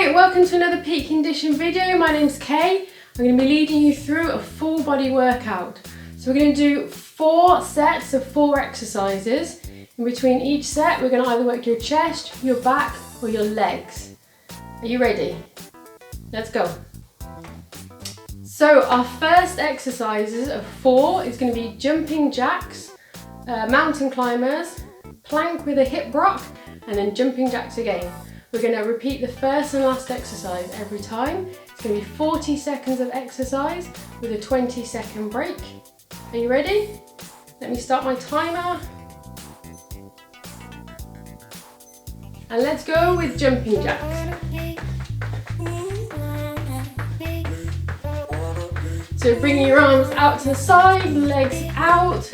Hi, welcome to another peak condition video. My name's Kay. I'm going to be leading you through a full body workout. So we're going to do 4 sets of 4 exercises. In between each set, we're going to either work your chest, your back, or your legs. Are you ready? Let's go. So our first exercises of 4 is going to be jumping jacks, mountain climbers, plank with a hip rock, and then jumping jacks again. We're going to repeat the first and last exercise every time. It's going to be 40 seconds of exercise with a 20-second break. Are you ready? Let me start my timer. And let's go with jumping jacks. So bringing your arms out to the side, legs out.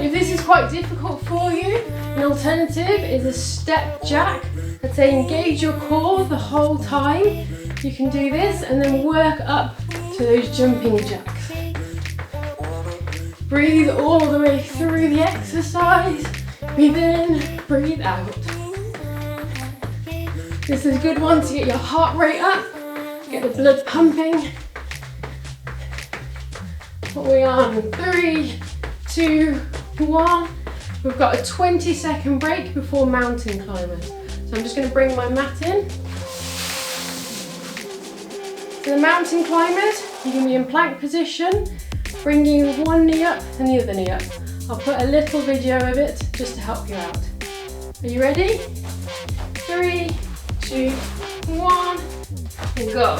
If this is quite difficult for you, an alternative is a step jack. I'd say engage your core the whole time. You can do this and then work up to those jumping jacks. Breathe all the way through the exercise. Breathe in, breathe out. This is a good one to get your heart rate up, get the blood pumping. What are we on? 3, 2, 1. We've got a 20-second break before mountain climbers. So I'm just going to bring my mat in. So the mountain climbers, you can be in plank position, bringing one knee up and the other knee up. I'll put a little video of it just to help you out. Are you ready? 3, 2, 1, and go.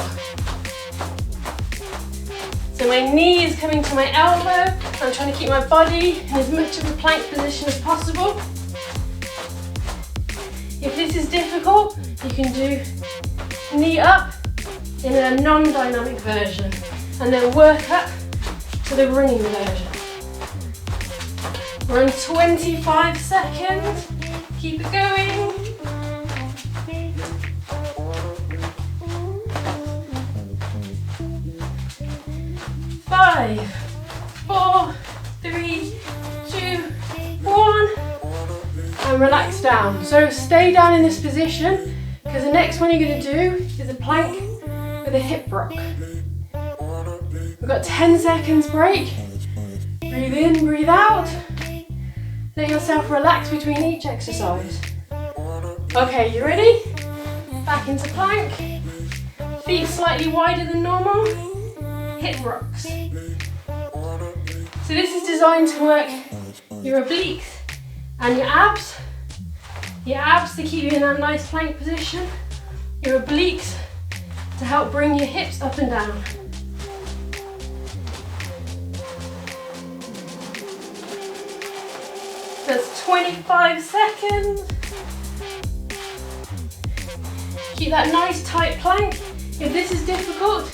So my knee is coming to my elbow. I'm trying to keep my body in as much of a plank position as possible. If this is difficult, you can do knee up in a non-dynamic version and then work up to the running version. We're on 25 seconds. Keep it going. 5, 4, 3, 2, 1. And relax down. So stay down in this position because the next one you're going to do is a plank with a hip rock. We've got 10 seconds break. Breathe in, breathe out. Let yourself relax between each exercise. Okay, you ready? Back into plank. Feet slightly wider than normal. Hip rocks. So this is designed to work your obliques and your abs. Your abs to keep you in that nice plank position. Your obliques to help bring your hips up and down. That's 25 seconds. Keep that nice tight plank. If this is difficult,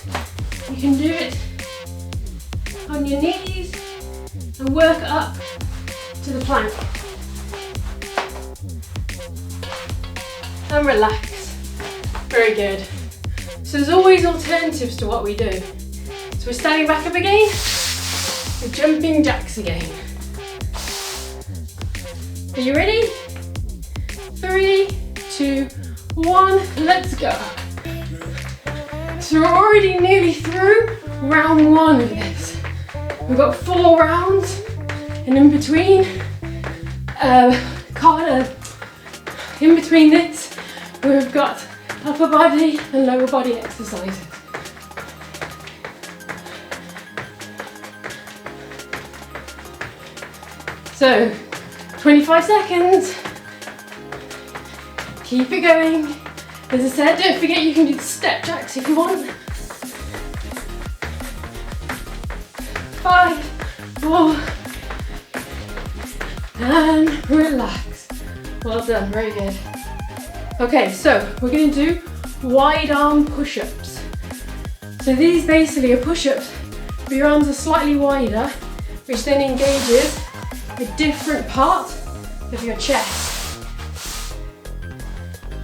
you can do it on your knees and work up to the plank. And relax. Very good. So there's always alternatives to what we do. So we're standing back up again. We're jumping jacks again. Are you ready? 3, 2, 1, let's go. So we're already nearly through round 1 of this. We've got 4 rounds, and in between, in between this, we've got upper body and lower body exercises. So, 25 seconds. Keep it going. As I said, don't forget you can do the step jacks if you want. 5, 4, and relax. Well done, very good. Okay, so we're going to do wide arm push-ups. So these basically are push-ups, but your arms are slightly wider, which then engages a different part of your chest.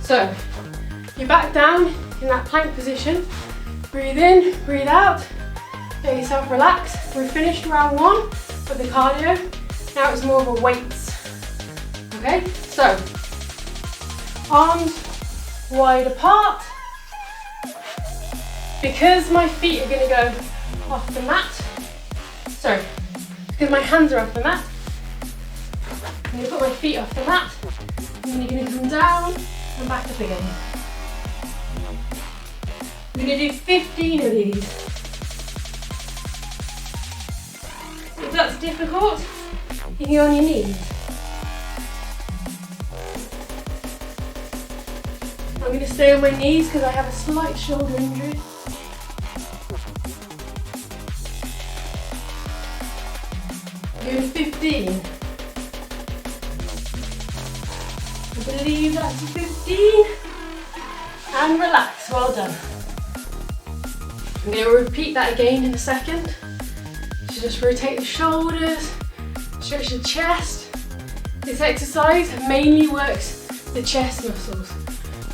So, you're back down in that plank position. Breathe in, breathe out. Let yourself relax. We've finished round 1 of the cardio. Now it's more of a weights. Okay, so arms wide apart, Because my feet are going to go off the mat, because my hands are off the mat, I'm going to put my feet off the mat, and then you're going to come down and back up again. We're going to do 15 of these. If that's difficult, you can go on your knees. I'm going to stay on my knees because I have a slight shoulder injury. Doing 15. I believe that's 15. And relax, well done. I'm going to repeat that again in a second. So just rotate the shoulders, stretch the chest. This exercise mainly works the chest muscles,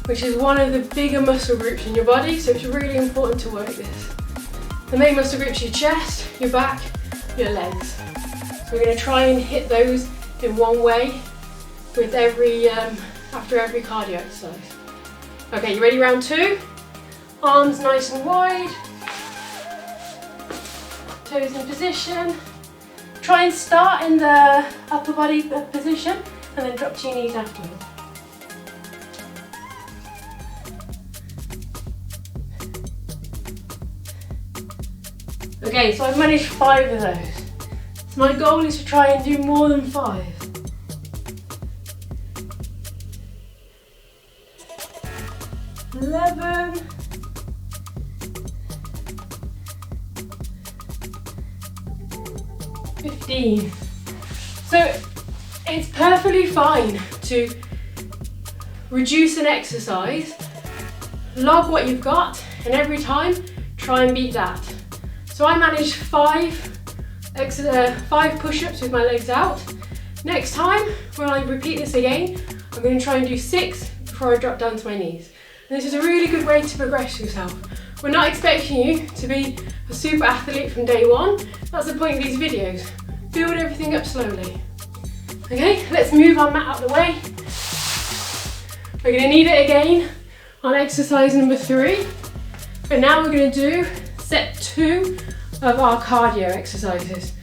which is one of the bigger muscle groups in your body, so it's really important to work this. The main muscle groups are your chest, your back, your legs. So we're going to try and hit those in one way with after every cardio exercise. Okay, you ready? Round 2. Arms nice and wide. Toes in position. Try and start in the upper body position and then drop to your knees afterwards. Okay, so I've managed 5 of those. So my goal is to try and do more than 5. $11. 15. So it's perfectly fine to reduce an exercise, log what you've got, and every time try and beat that. So I managed 5 push-ups with my legs out. Next time, when I repeat this again, I'm going to try and do 6 before I drop down to my knees. And this is a really good way to progress yourself. We're not expecting you to be a super athlete from day one. That's the point of these videos. Build everything up slowly. Okay, let's move our mat out of the way. We're going to need it again on exercise number 3. But now we're going to do set 2 of our cardio exercises.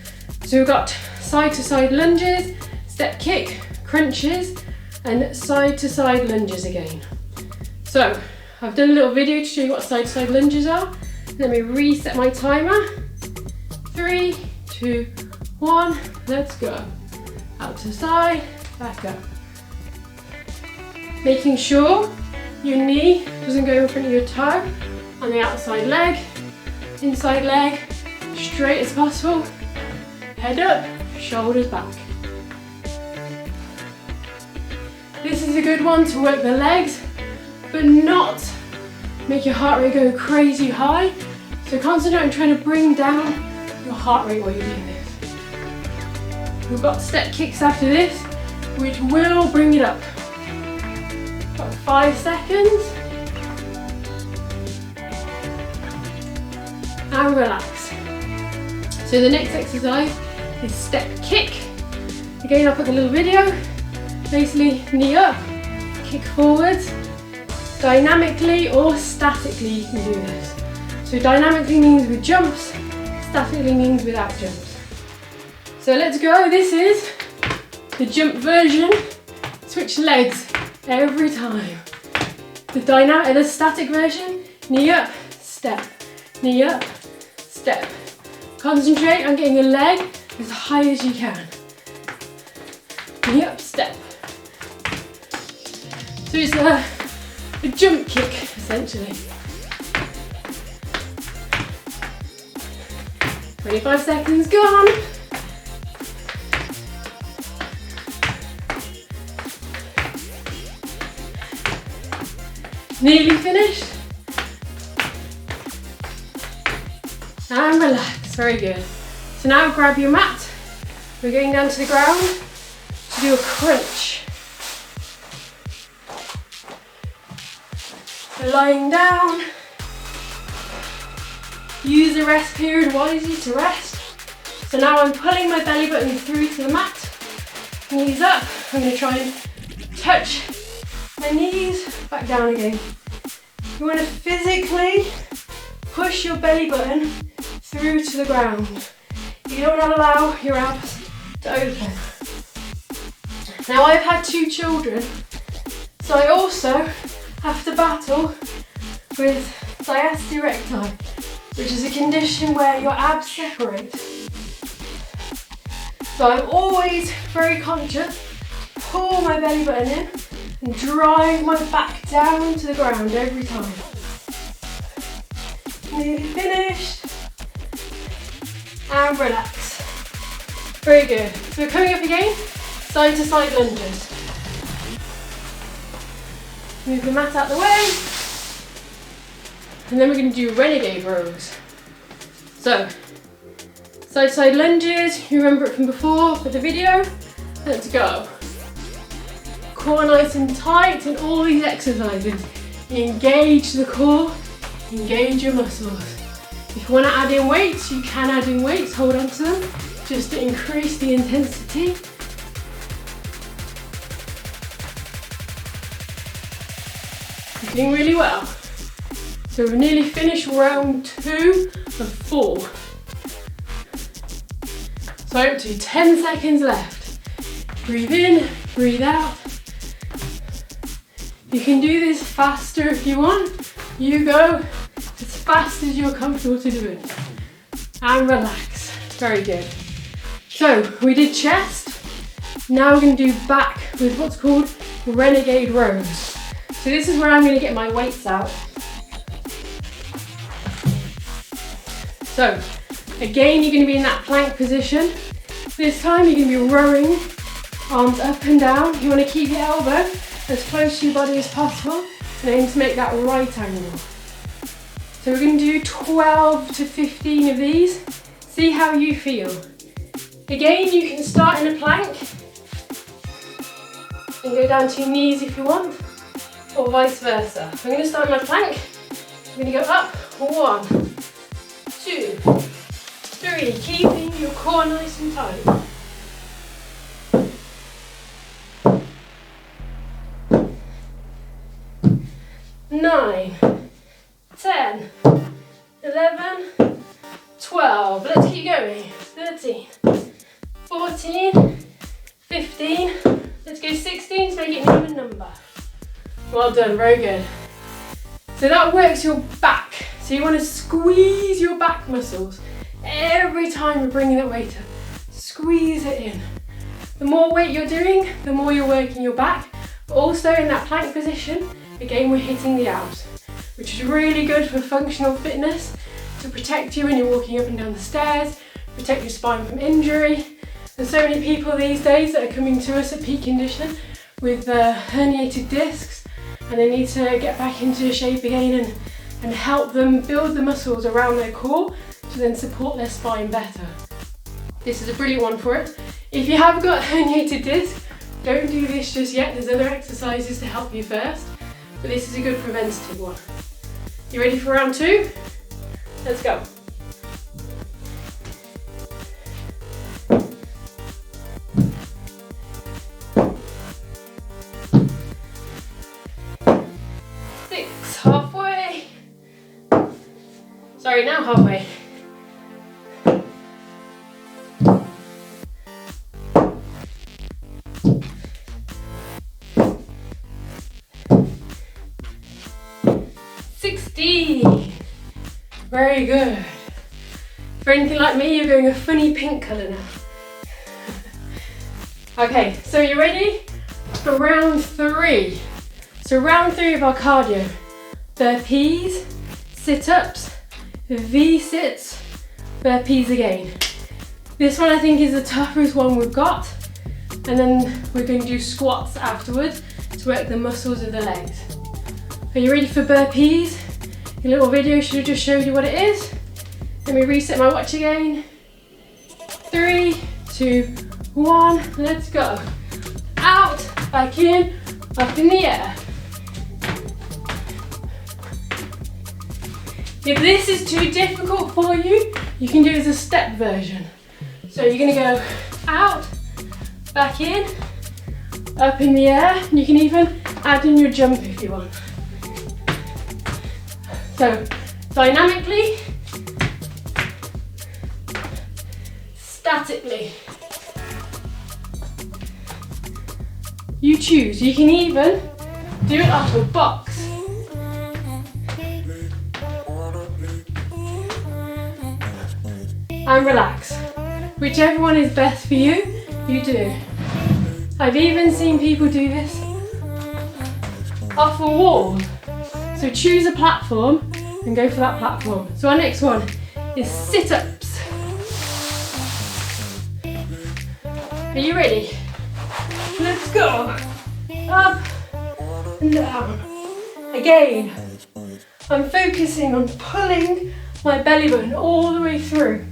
So we've got side to side lunges, step kick, crunches, and side to side lunges again. So I've done a little video to show you what side to side lunges are. Let me reset my timer. 3, 2, 1, let's go. Out to the side, back up. Making sure your knee doesn't go in front of your toe on the outside leg, inside leg, straight as possible. Head up, shoulders back. This is a good one to work the legs, but not make your heart rate go crazy high. So concentrate on trying to bring down your heart rate while you're doing this. We've got step kicks after this, which will bring it up. Got 5 seconds. And relax. So the next exercise is step kick. Again, I'll put a little video. Basically, knee up, kick forwards. Dynamically or statically you can do this. So dynamically means with jumps, statically means without jumps. So let's go. This is the jump version. Switch legs every time. The static version, knee up, step, knee up, step. Concentrate on getting your leg as high as you can. Knee up, step. So it's a jump kick, essentially. 25 seconds gone. Nearly finished. And relax, very good. So now grab your mat. We're going down to the ground to do a crunch. Lying down. Use the rest period wisely to rest. So now I'm pulling my belly button through to the mat. Knees up. I'm going to try and touch my knees back down again. You want to physically push your belly button through to the ground. You don't want to allow your abs to open. Now I've had 2 children, so I also have to battle with sciatica recti, which is a condition where your abs separate. So I'm always very conscious, pull my belly button in and drive my back down to the ground every time. Nearly finished. And relax. Very good. So we're coming up again, side to side lunges. Move the mat out the way. And then we're going to do renegade rows. So, side to side lunges, you remember it from before for the video. Let's go. Core nice and tight in all these exercises. Engage the core, engage your muscles. If you want to add in weights, you can add in weights, hold on to them, just to increase the intensity. You're doing really well. So we've nearly finished round 2 of 4. So up to 10 seconds left. Breathe in, breathe out. You can do this faster if you want. You go as fast as you're comfortable to do it. And relax. Very good. So we did chest. Now we're going to do back with what's called renegade rows. So this is where I'm going to get my weights out. So again, you're going to be in that plank position. This time you're going to be rowing, arms up and down. You want to keep your elbow as close to your body as possible and aim to make that right angle. So we're going to do 12 to 15 of these. See how you feel. Again, you can start in a plank and go down to your knees if you want, or vice versa. I'm going to start my plank. I'm going to go up. 1, 2, 3. Keeping your core nice and tight. 9, 10, 11, 12. Let's keep going. 13, 14, 15. Let's go 16 to make it an even number. Well done, very good. So that works your back. So you want to squeeze your back muscles every time you're bringing that weight up. Squeeze it in. The more weight you're doing, the more you're working your back. But also in that plank position, again, we're hitting the abs, which is really good for functional fitness, to protect you when you're walking up and down the stairs, protect your spine from injury. There's so many people these days that are coming to us at peak condition with herniated discs, and they need to get back into shape again and help them build the muscles around their core to then support their spine better. This is a brilliant one for it. If you have got herniated disc, don't do this just yet. There's other exercises to help you first, but this is a good preventative one. You ready for round 2? Let's go. Halfway. Sorry, now halfway. Very good. For anything like me, you're going a funny pink colour now. Okay, so you ready for round 3? So round 3 of our cardio. Burpees, sit-ups, V-sits, burpees again. This one I think is the toughest one we've got. And then we're going to do squats afterwards to work the muscles of the legs. Are you ready for burpees? Your little video should have just showed you what it is. Let me reset my watch again. 3, 2, 1, let's go. Out, back in, up in the air. If this is too difficult for you, you can do it as a step version. So you're going to go out, back in, up in the air, and you can even add in your jump if you want. So dynamically, statically. You choose. You can even do it off a box. And relax. Whichever one is best for you, you do. I've even seen people do this off a wall. So choose a platform and go for that platform. So our next one is sit-ups. Are you ready? Let's go. Up and down. Again, I'm focusing on pulling my belly button all the way through.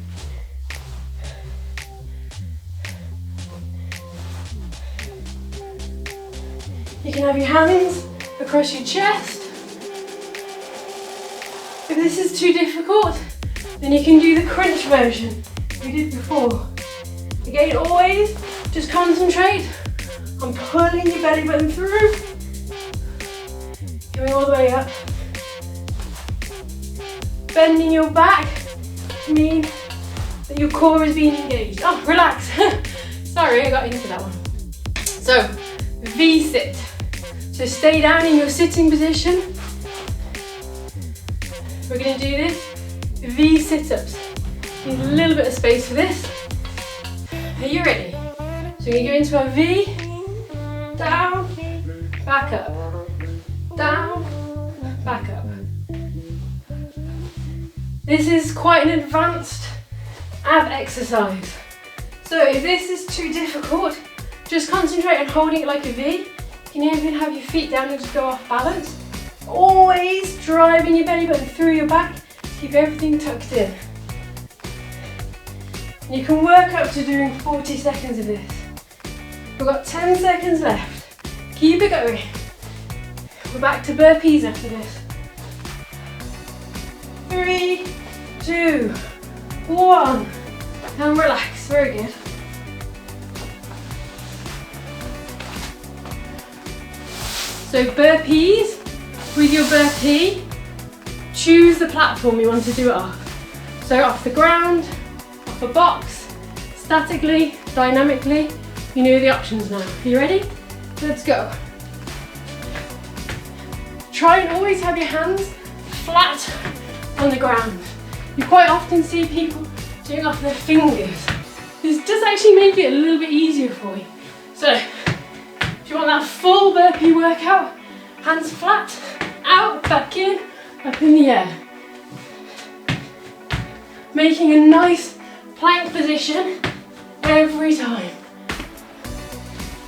You can have your hands across your chest. If this is too difficult, then you can do the crunch version we did before. Again, always just concentrate on pulling your belly button through, going all the way up. Bending your back to mean that your core is being engaged. Oh, relax. Sorry, I got into that one. So, V-sit. So stay down in your sitting position. We're going to do this V sit-ups. Need a little bit of space for this. Are you ready? So we're going to go into our V, down, back up, down, back up. This is quite an advanced ab exercise. So if this is too difficult, just concentrate on holding it like a V. You can even have your feet down and just go off balance. Always driving your belly button through your back. Keep everything tucked in. You can work up to doing 40 seconds of this. We've got 10 seconds left. Keep it going. We're back to burpees after this. 3, 2, 1. And relax. Very good. So burpees, with your burpee, choose the platform you want to do it off. So off the ground, off a box, statically, dynamically, you know the options now. Are you ready? Let's go. Try and always have your hands flat on the ground. You quite often see people doing off their fingers. This does actually make it a little bit easier for you. So, if you want that full burpee workout, hands flat, out, back in, up in the air. Making a nice plank position every time.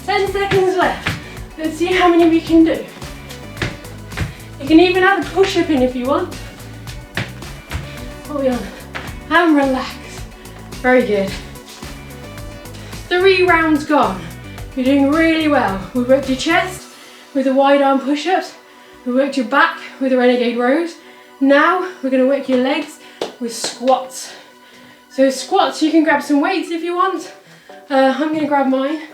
10 seconds left. Let's see how many we can do. You can even add a push-up in if you want. What are we on? And relax. Very good. 3 rounds gone. You're doing really well. We worked your chest with the wide arm push-ups. We worked your back with the renegade rows. Now we're going to work your legs with squats. So squats, you can grab some weights if you want. I'm going to grab mine.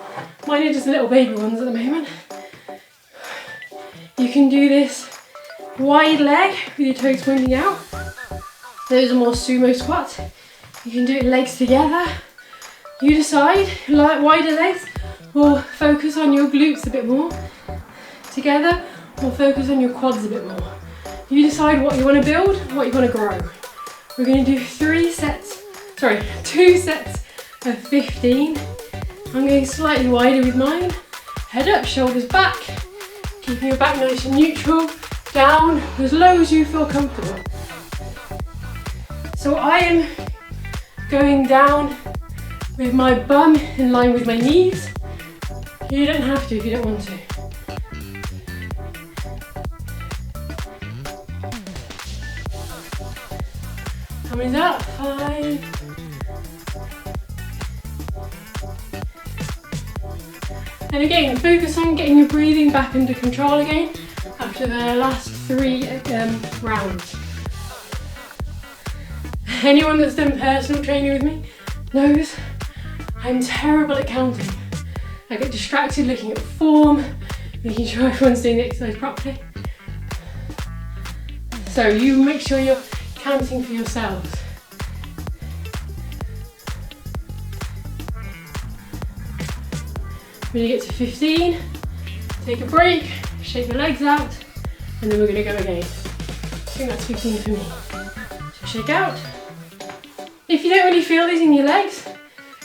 Mine are just little baby ones at the moment. You can do this wide leg with your toes pointing out. Those are more sumo squats. You can do it legs together. You decide, like wider legs, or focus on your glutes a bit more together, or focus on your quads a bit more. You decide what you want to build, what you want to grow. We're going to do 2 sets of 15. I'm going slightly wider with mine. Head up, shoulders back, keeping your back nice and neutral, down as low as you feel comfortable. So I am going down with my bum in line with my knees. You don't have to if you don't want to. Coming up, 5. And again, focus on getting your breathing back under control again after the last 3 rounds. Anyone that's done personal training with me knows I'm terrible at counting. I get distracted looking at form, making sure everyone's doing the exercise properly. So you make sure you're counting for yourselves. When you get to 15, take a break, shake the legs out, and then we're going to go again. I think that's 15 for me. So shake out. If you don't really feel these in your legs,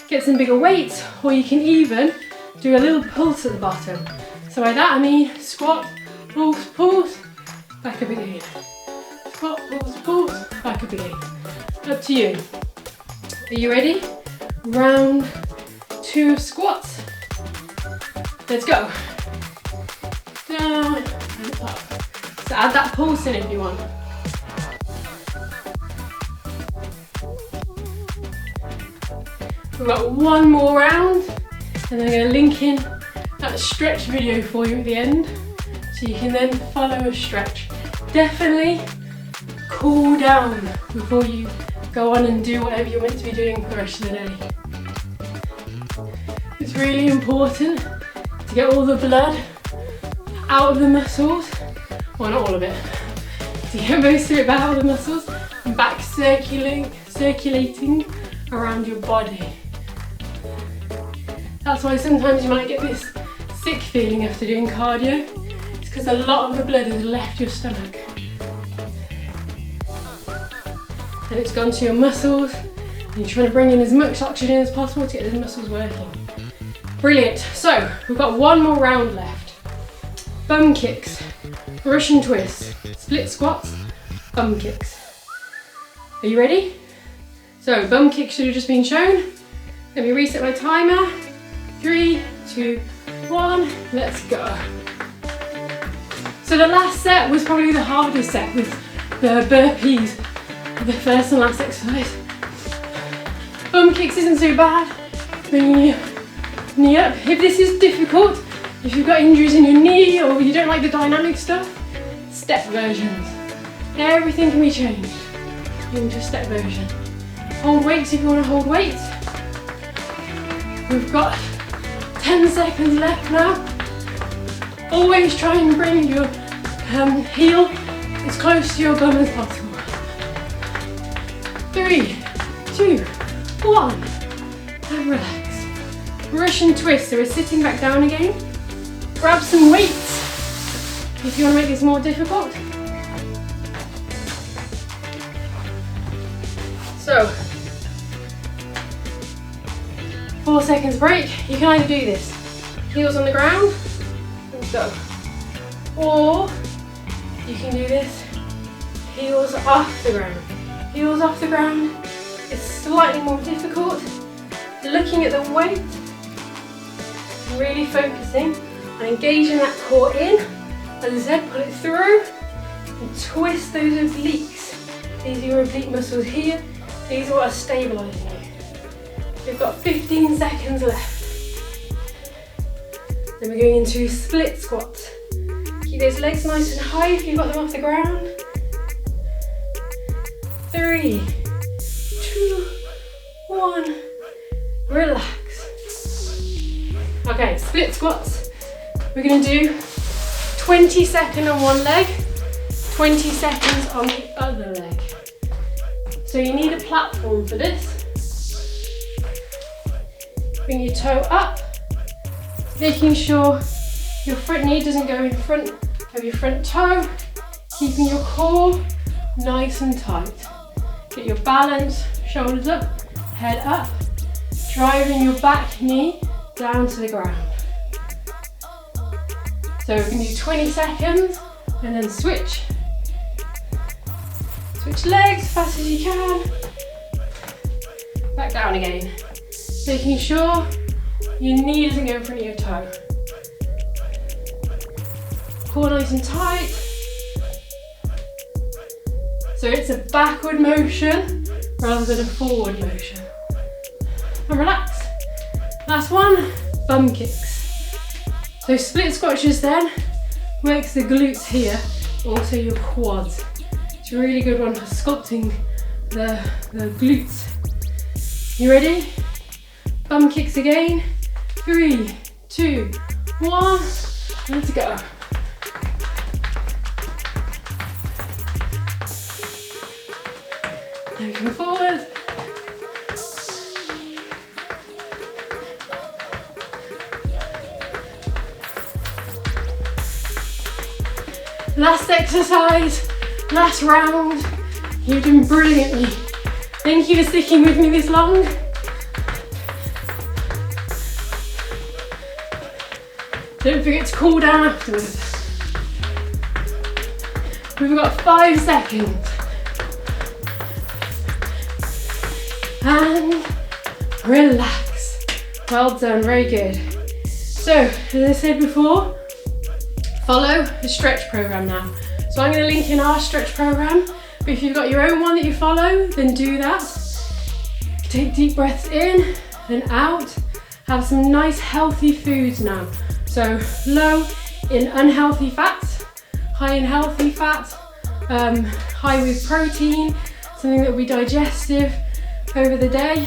get some bigger weights, or you can even do a little pulse at the bottom. So by that I mean squat, pulse, pulse, back up again. Squat, pulse, pulse, back up again. Up to you. Are you ready? Round 2 of squats. Let's go. Down and up. So add that pulse in if you want. We've got one more round, and then I'm going to link in that stretch video for you at the end, so you can then follow a stretch. Definitely cool down before you go on and do whatever you're meant to be doing for the rest of the day. It's really important to get all the blood out of the muscles, well not all of it, to get most of it back out of the muscles and back circulating around your body. That's why sometimes you might get this sick feeling after doing cardio. It's because a lot of the blood has left your stomach and it's gone to your muscles, and you're trying to bring in as much oxygen as possible to get those muscles working. Brilliant. So we've got one more round left. Bum kicks, Russian twists, split squats, bum kicks. Are you ready? So bum kicks should have just been shown. Let me reset my timer. 3, 2, 1, let's go. So the last set was probably the hardest set with the burpees, the first and last exercise. Bum kicks isn't so bad. Bring your knee up. If this is difficult, if you've got injuries in your knee or you don't like the dynamic stuff, step versions. Everything can be changed into step version. Hold weights if you want to hold weights. We've got 10 seconds left now. Always try and bring your heel as close to your bum as possible. 3, 2, 1, and relax. Russian twist, so we're sitting back down again. Grab some weights if you want to make this more difficult. So, 4 seconds break. You can either do this, heels on the ground, and go. Or you can do this, heels off the ground. Heels off the ground is slightly more difficult. Looking at the weight, really focusing on engaging that core in. As I said, pull it through and twist those obliques. These are your oblique muscles here. These are what are stabilising you. We've got 15 seconds left. Then we're going into split squats. Keep those legs nice and high if you've got them off the ground. 3, 2, 1, relax. Okay, split squats. We're going to do 20 seconds on one leg, 20 seconds on the other leg. So you need a platform for this. Bring your toe up, making sure your front knee doesn't go in front of your front toe, keeping your core nice and tight. Get your balance, shoulders up, head up, driving your back knee down to the ground. So we can do 20 seconds and then switch. Switch legs as fast as you can. Back down again. Making sure your knee doesn't go in front of your toe. Core nice and tight. So it's a backward motion rather than a forward motion. And relax. Last one, bum kicks. So split squats just then works the glutes here, also your quads. It's a really good one for sculpting the glutes. You ready? Bum kicks again. 3, 2, 1, let's go. Last exercise, last round. You're doing brilliantly. Thank you for sticking with me this long. Don't forget to cool down afterwards. We've got 5 seconds. And relax. Well done, very good. So, as I said before, follow the stretch program now. So I'm going to link in our stretch program, but if you've got your own one that you follow, then do that. Take deep breaths in and out. Have some nice healthy foods now. So low in unhealthy fats, high in healthy fats, high with protein, something that will be digestive over the day.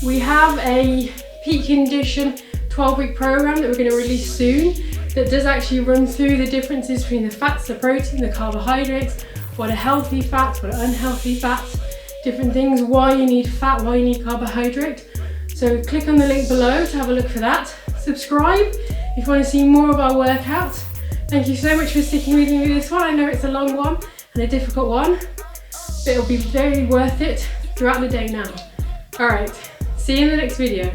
We have a peak condition 12-week program that we're going to release soon that does actually run through the differences between the fats, the protein, the carbohydrates, what are healthy fats, what are unhealthy fats, different things, why you need fat, why you need carbohydrate. So click on the link below to have a look for that. Subscribe if you want to see more of our workouts. Thank you so much for sticking with me with this one. I know it's a long one and a difficult one, but it'll be very worth it throughout the day now. All right, see you in the next video.